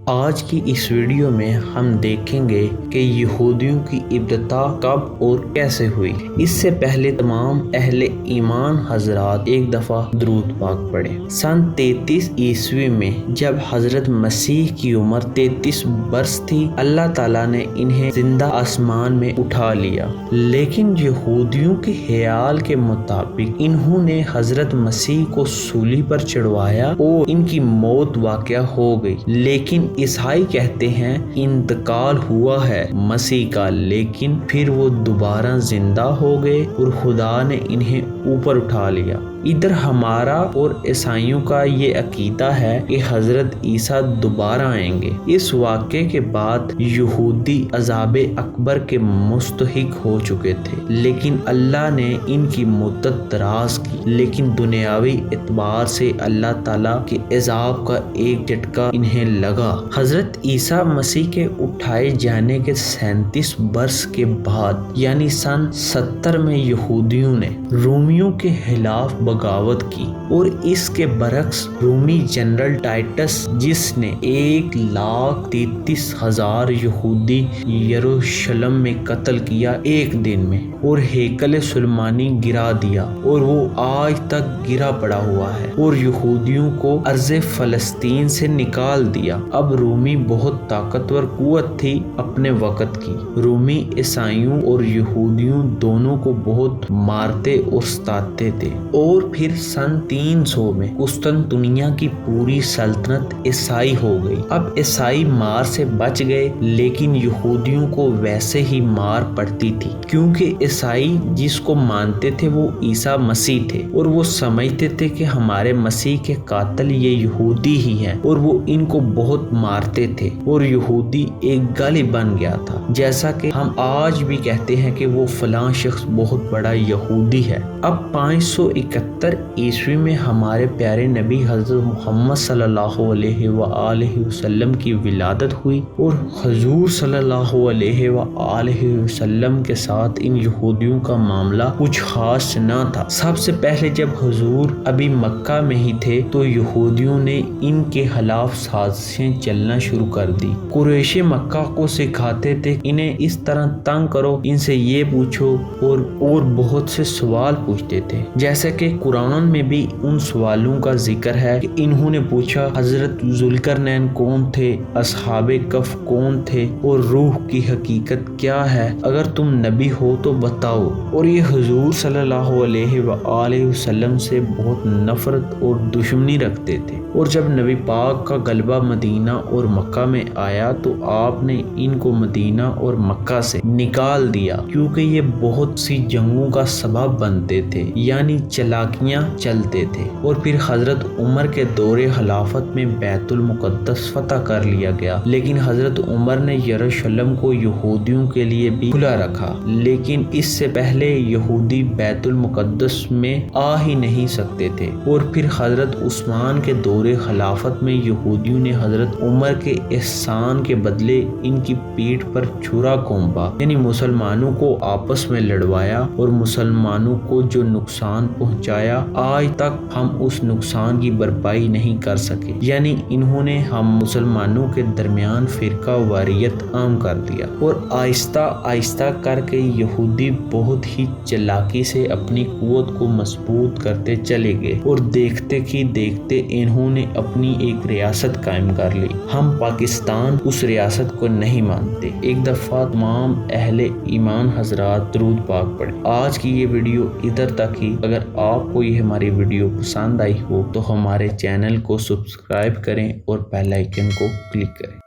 آج کی اس ویڈیو میں ہم دیکھیں گے کہ یہودیوں کی ابتدا کب اور کیسے ہوئی۔ اس سے پہلے تمام اہل ایمان حضرات ایک دفعہ درود پاک پڑھیں۔ سن 33 عیسوی میں جب حضرت مسیح کی عمر 33 برس تھی، اللہ تعالیٰ نے انہیں زندہ آسمان میں اٹھا لیا، لیکن یہودیوں کے خیال کے مطابق انہوں نے حضرت مسیح کو سولی پر چڑھوایا اور ان کی موت واقع ہو گئی۔ لیکن عیسائی کہتے ہیں انتقال ہوا ہے مسیح کا، لیکن پھر وہ دوبارہ زندہ ہو گئے اور خدا نے انہیں اوپر اٹھا لیا۔ ادھر ہمارا اور عیسائیوں کا یہ عقیدہ ہے کہ حضرت عیسیٰ دوبارہ آئیں گے۔ اس واقعے کے بعد یہودی عذاب اکبر کے مستحق ہو چکے تھے، لیکن اللہ نے ان کی مدت دراز کی، لیکن دنیاوی اعتبار سے اللہ تعالیٰ کے عذاب کا ایک جھٹکا انہیں لگا۔ حضرت عیسیٰ مسیح کے اٹھائے جانے کے 37 برس کے بعد یعنی سن 70 میں یہودیوں نے رومیوں کے خلاف بغاوت کی، اور اس کے برعکس رومی جنرل ٹائٹس، جس نے 1,33,000 یہودی یروشلم میں قتل کیا ایک دن میں، اور ہیکل سلیمانی گرا دیا، اور وہ آج تک گرا پڑا ہوا ہے، اور یہودیوں کو ارض فلسطین سے نکال دیا۔ اب رومی بہت طاقتور قوت تھی اپنے وقت کی۔ رومی عیسائیوں اور یہودیوں دونوں کو بہت مارتے اور ستاتے تھے، اور پھر سن 300 میں قسطنطنیہ کی پوری سلطنت عیسائی ہو گئی۔ اب عیسائی مار سے بچ گئے، لیکن یہودیوں کو ویسے ہی مار پڑتی تھی، کیونکہ عیسائی جس کو مانتے تھے وہ عیسیٰ مسیح تھے، اور وہ سمجھتے تھے کہ ہمارے مسیح کے قاتل یہ یہودی ہی ہیں، اور وہ ان کو بہت مارتے تھے، اور یہودی ایک گالی بن گیا تھا، جیسا کہ ہم آج بھی کہتے ہیں کہ وہ فلاں شخص بہت بڑا یہودی ہے۔ اب 571 عیسوی میں ہمارے پیارے نبی حضرت محمد صلی اللہ علیہ وآلہ وسلم کی ولادت ہوئی، اور حضور صلی اللہ علیہ وآلہ وسلم کے ساتھ ان یہودیوں کا معاملہ کچھ خاص نہ تھا۔ سب سے پہلے جب حضور ابھی مکہ میں ہی تھے تو یہودیوں نے ان کے خلاف سازشیں چلنا شروع کر دی۔ قریش مکہ کو سکھاتے تھے انہیں اس طرح تنگ کرو، ان سے یہ پوچھو، اور بہت سے سوال پوچھتے تھے، جیسے کہ قرآن میں بھی ان سوالوں کا ذکر ہے کہ انہوں نے پوچھا حضرت ذوالقرنین کون تھے، اصحاب کہف کون تھے، اور روح کی حقیقت کیا ہے، اگر تم نبی ہو تو بتاؤ۔ اور یہ حضور صلی اللہ علیہ وآلہ وسلم سے بہت نفرت اور دشمنی رکھتے تھے، اور جب نبی پاک کا غلبہ مدینہ اور مکہ میں آیا تو آپ نے ان کو مدینہ اور مکہ سے نکال دیا، کیونکہ یہ بہت سی جنگوں کا سبب بنتے تھے، یعنی چلاکیاں چلتے تھے۔ اور پھر حضرت عمر کے دور خلافت میں بیت المقدس فتح کر لیا گیا، لیکن حضرت عمر نے یروشلم کو یہودیوں کے لیے بھی کھلا رکھا، لیکن اس سے پہلے یہودی بیت المقدس میں آ ہی نہیں سکتے تھے۔ اور پھر حضرت عثمان کے دور خلافت میں یہودیوں نے حضرت عمر کے احسان کے بدلے ان کی پیٹھ پر چھرا گھونپا، یعنی مسلمانوں کو آپس میں لڑوایا، اور مسلمانوں کو جو نقصان پہنچایا آج تک ہم اس نقصان کی بھرپائی نہیں کر سکے، یعنی انہوں نے ہم مسلمانوں کے درمیان فرقہ واریت عام کر دیا، اور آہستہ آہستہ کر کے یہودی بہت ہی چلاکی سے اپنی قوت کو مضبوط کرتے چلے گئے، اور دیکھتے ہی دیکھتے انہوں نے اپنی ایک ریاست قائم کر لی۔ ہم پاکستان اس ریاست کو نہیں مانتے۔ ایک دفعہ تمام اہل ایمان حضرات درود پاک پڑھیں۔ آج کی یہ ویڈیو ادھر تک ہی۔ اگر آپ کو یہ ہماری ویڈیو پسند آئی ہو تو ہمارے چینل کو سبسکرائب کریں اور بیل آئیکن کو کلک کریں۔